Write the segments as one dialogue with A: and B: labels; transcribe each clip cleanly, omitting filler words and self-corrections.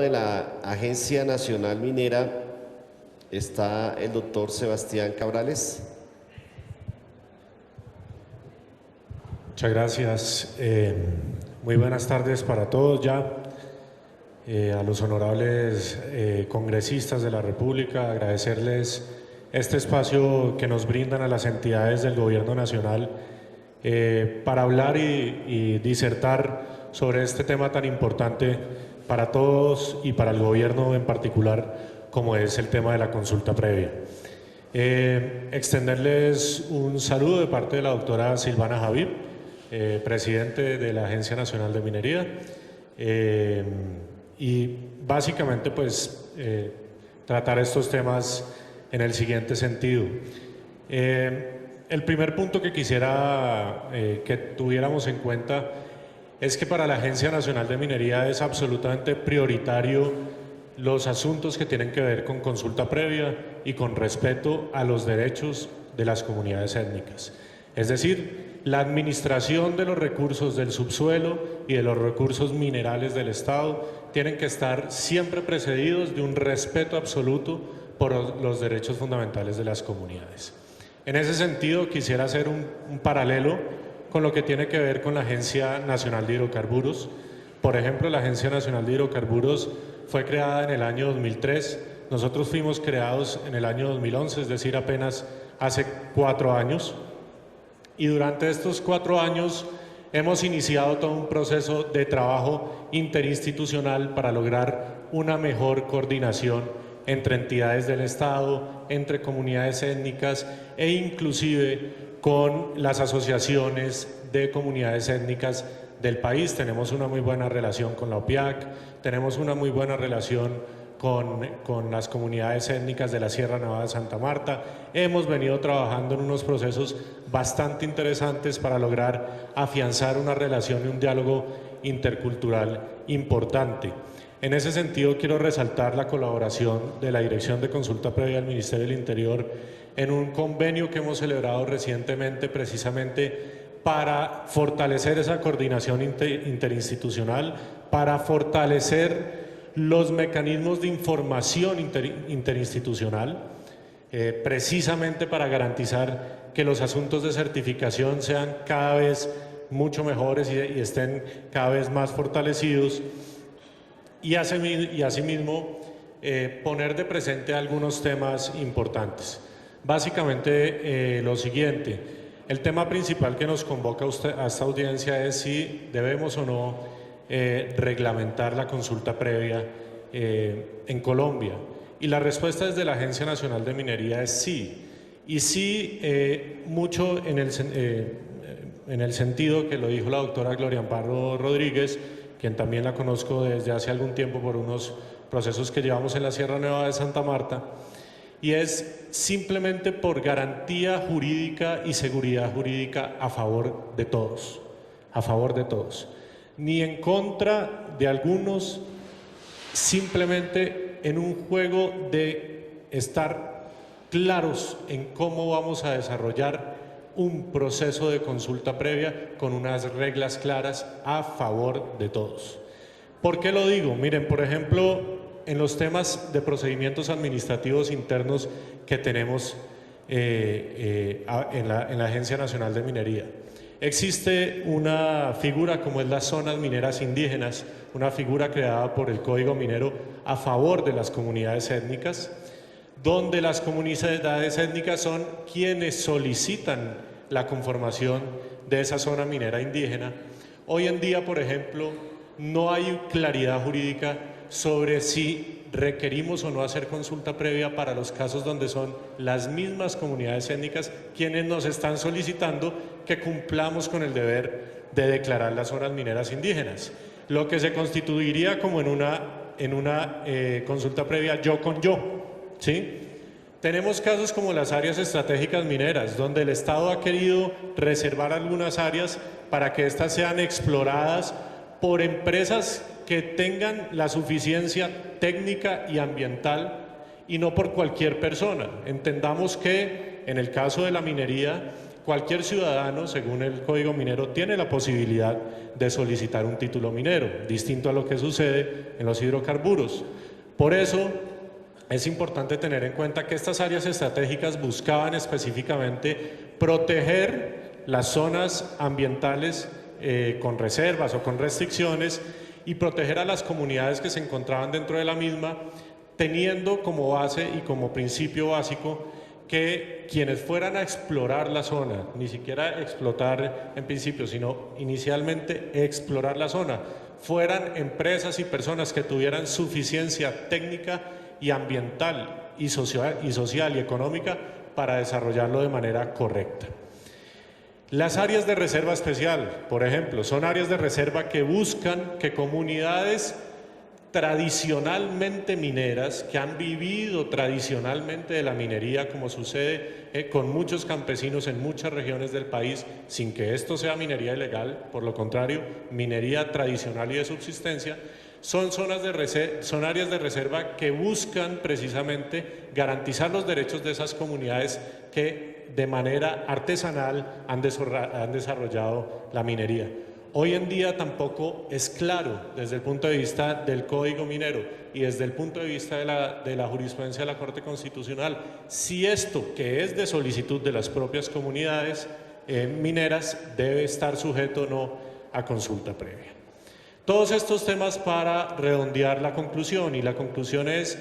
A: de la Agencia Nacional Minera está el doctor Sebastián Cabrales.
B: Muchas gracias. Muy buenas tardes para todos ya. A los honorables congresistas de la República, agradecerles este espacio que nos brindan a las entidades del Gobierno Nacional para hablar y disertar sobre este tema tan importante para todos y para el Gobierno en particular, como es el tema de la consulta previa. Extenderles un saludo de parte de la doctora Silvana Javid, presidente de la Agencia Nacional de Minería, y básicamente pues tratar estos temas en el siguiente sentido. El primer punto que quisiera que tuviéramos en cuenta es que para la Agencia Nacional de Minería es absolutamente prioritario los asuntos que tienen que ver con consulta previa y con respeto a los derechos de las comunidades étnicas. Es decir, la administración de los recursos del subsuelo y de los recursos minerales del Estado tienen que estar siempre precedidos de un respeto absoluto por los derechos fundamentales de las comunidades. En ese sentido, quisiera hacer un paralelo con lo que tiene que ver con la Agencia Nacional de Hidrocarburos. Por ejemplo, la Agencia Nacional de Hidrocarburos fue creada en el año 2003. Nosotros fuimos creados en el año 2011, es decir, apenas hace 4 años. Y durante estos 4 años hemos iniciado todo un proceso de trabajo interinstitucional para lograr una mejor coordinación entre entidades del Estado, entre comunidades étnicas e inclusive con las asociaciones de comunidades étnicas del país. Tenemos una muy buena relación con la OPIAC, tenemos una muy buena relación con las comunidades étnicas de la Sierra Nevada de Santa Marta. Hemos venido trabajando en unos procesos bastante interesantes para lograr afianzar una relación y un diálogo intercultural importante. En ese sentido, quiero resaltar la colaboración de la Dirección de Consulta Previa del Ministerio del Interior en un convenio que hemos celebrado recientemente precisamente para fortalecer esa coordinación interinstitucional, para fortalecer los mecanismos de información interinstitucional, precisamente para garantizar que los asuntos de certificación sean cada vez mucho mejores y estén cada vez más fortalecidos, y asimismo poner de presente algunos temas importantes. Básicamente lo siguiente: el tema principal que nos convoca a esta audiencia es si debemos o no reglamentar la consulta previa en Colombia. Y la respuesta desde la Agencia Nacional de Minería es sí. Y sí, mucho en el sentido que lo dijo la doctora Gloria Amparo Rodríguez, quien también la conozco desde hace algún tiempo por unos procesos que llevamos en la Sierra Nevada de Santa Marta, y es simplemente por garantía jurídica y seguridad jurídica a favor de todos, ni en contra de algunos, simplemente en un juego de estar claros en cómo vamos a desarrollar un proceso de consulta previa con unas reglas claras a favor de todos. ¿Por qué lo digo? Miren, por ejemplo, en los temas de procedimientos administrativos internos que tenemos en la Agencia Nacional de Minería, existe una figura como es las zonas mineras indígenas, una figura creada por el Código Minero a favor de las comunidades étnicas, donde las comunidades étnicas son quienes solicitan la conformación de esa zona minera indígena. Hoy en día, por ejemplo, no hay claridad jurídica sobre si requerimos o no hacer consulta previa para los casos donde son las mismas comunidades étnicas quienes nos están solicitando que cumplamos con el deber de declarar las zonas mineras indígenas, lo que se constituiría como en una consulta previa yo con yo, ¿sí? Tenemos casos como las áreas estratégicas mineras, donde el Estado ha querido reservar algunas áreas para que éstas sean exploradas por empresas que tengan la suficiencia técnica y ambiental y no por cualquier persona. Entendamos que en el caso de la minería cualquier ciudadano, según el Código Minero, tiene la posibilidad de solicitar un título minero, distinto a lo que sucede en los hidrocarburos. Por eso es importante tener en cuenta que estas áreas estratégicas buscaban específicamente proteger las zonas ambientales con reservas o con restricciones y proteger a las comunidades que se encontraban dentro de la misma, teniendo como base y como principio básico que quienes fueran a explorar la zona, ni siquiera explotar en principio, sino inicialmente explorar la zona, fueran empresas y personas que tuvieran suficiencia técnica y ambiental y social y económica para desarrollarlo de manera correcta. Las áreas de reserva especial, por ejemplo, son áreas de reserva que buscan que comunidades tradicionalmente mineras, que han vivido tradicionalmente de la minería, como sucede con muchos campesinos en muchas regiones del país, sin que esto sea minería ilegal, por lo contrario, minería tradicional y de subsistencia, son áreas de reserva que buscan precisamente garantizar los derechos de esas comunidades que de manera artesanal han desarrollado la minería. Hoy en día tampoco es claro desde el punto de vista del Código Minero y desde el punto de vista de la jurisprudencia de la Corte Constitucional si esto, que es de solicitud de las propias comunidades mineras, debe estar sujeto o no a consulta previa. Todos estos temas para redondear la conclusión, y la conclusión es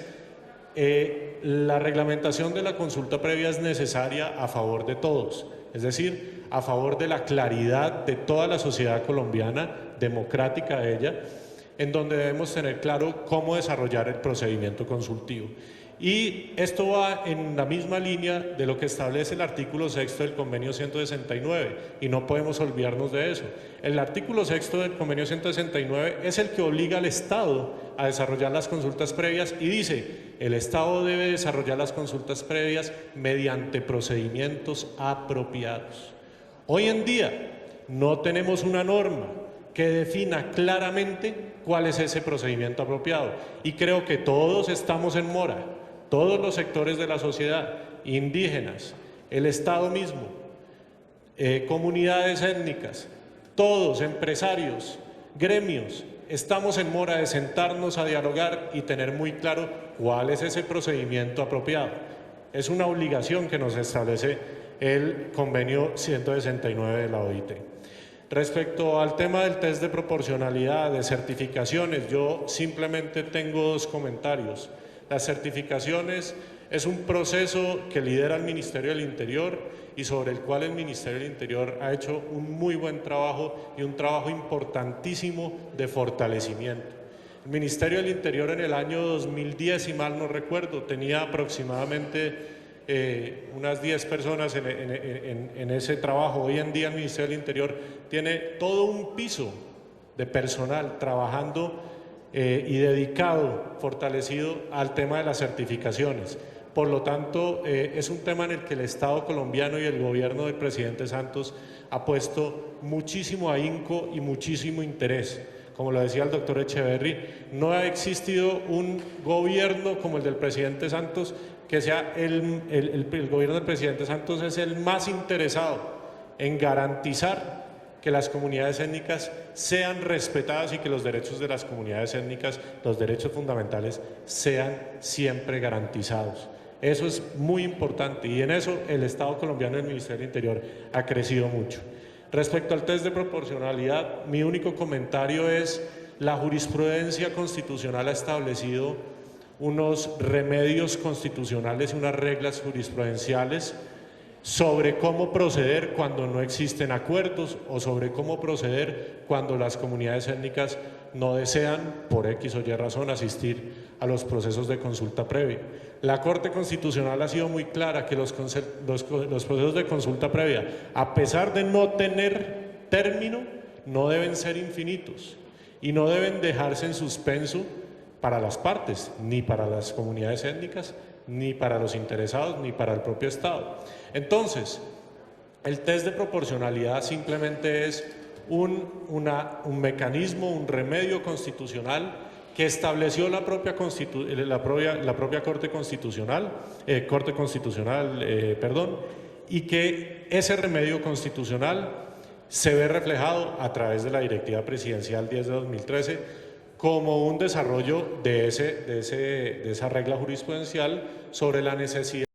B: la reglamentación de la consulta previa es necesaria a favor de todos, es decir, a favor de la claridad de toda la sociedad colombiana, democrática ella, en donde debemos tener claro cómo desarrollar el procedimiento consultivo. Y esto va en la misma línea de lo que establece el artículo 6 del Convenio 169, y no podemos olvidarnos de eso. El artículo 6 del Convenio 169 es el que obliga al Estado a desarrollar las consultas previas y dice: el Estado debe desarrollar las consultas previas mediante procedimientos apropiados. Hoy en día no tenemos una norma que defina claramente cuál es ese procedimiento apropiado, y creo que todos estamos en mora, todos los sectores de la sociedad, indígenas, el Estado mismo, comunidades étnicas, todos, empresarios, gremios, estamos en mora de sentarnos a dialogar y tener muy claro cuál es ese procedimiento apropiado. Es una obligación que nos establece el Convenio 169 de la OIT. Respecto al tema del test de proporcionalidad, de certificaciones, yo simplemente tengo dos comentarios. Las certificaciones es un proceso que lidera el Ministerio del Interior y sobre el cual el Ministerio del Interior ha hecho un muy buen trabajo y un trabajo importantísimo de fortalecimiento. El Ministerio del Interior en el año 2010, si mal no recuerdo, tenía aproximadamente unas 10 personas en ese trabajo. Hoy en día el Ministerio del Interior tiene todo un piso de personal trabajando y dedicado, fortalecido al tema de las certificaciones. Por lo tanto, es un tema en el que el Estado colombiano y el gobierno del presidente Santos ha puesto muchísimo ahínco y muchísimo interés. Como lo decía el doctor Echeverry, no ha existido un gobierno como el del presidente Santos que sea el gobierno del presidente Santos es el más interesado en garantizar que las comunidades étnicas sean respetadas y que los derechos de las comunidades étnicas, los derechos fundamentales, sean siempre garantizados. Eso es muy importante y en eso el Estado colombiano y el Ministerio del Interior ha crecido mucho. Respecto al test de proporcionalidad, mi único comentario es: la jurisprudencia constitucional ha establecido unos remedios constitucionales y unas reglas jurisprudenciales sobre cómo proceder cuando no existen acuerdos o sobre cómo proceder cuando las comunidades étnicas no desean, por X o Y razón, asistir a los procesos de consulta previa. La Corte Constitucional ha sido muy clara que los procesos de consulta previa, a pesar de no tener término, no deben ser infinitos y no deben dejarse en suspenso para las partes, ni para las comunidades étnicas, ni para los interesados, ni para el propio Estado. Entonces, el test de proporcionalidad simplemente es un mecanismo, un remedio constitucional que estableció la propia Corte Constitucional, y que ese remedio constitucional se ve reflejado a través de la Directiva Presidencial 10 de 2013 como un desarrollo de esa regla jurisprudencial sobre la necesidad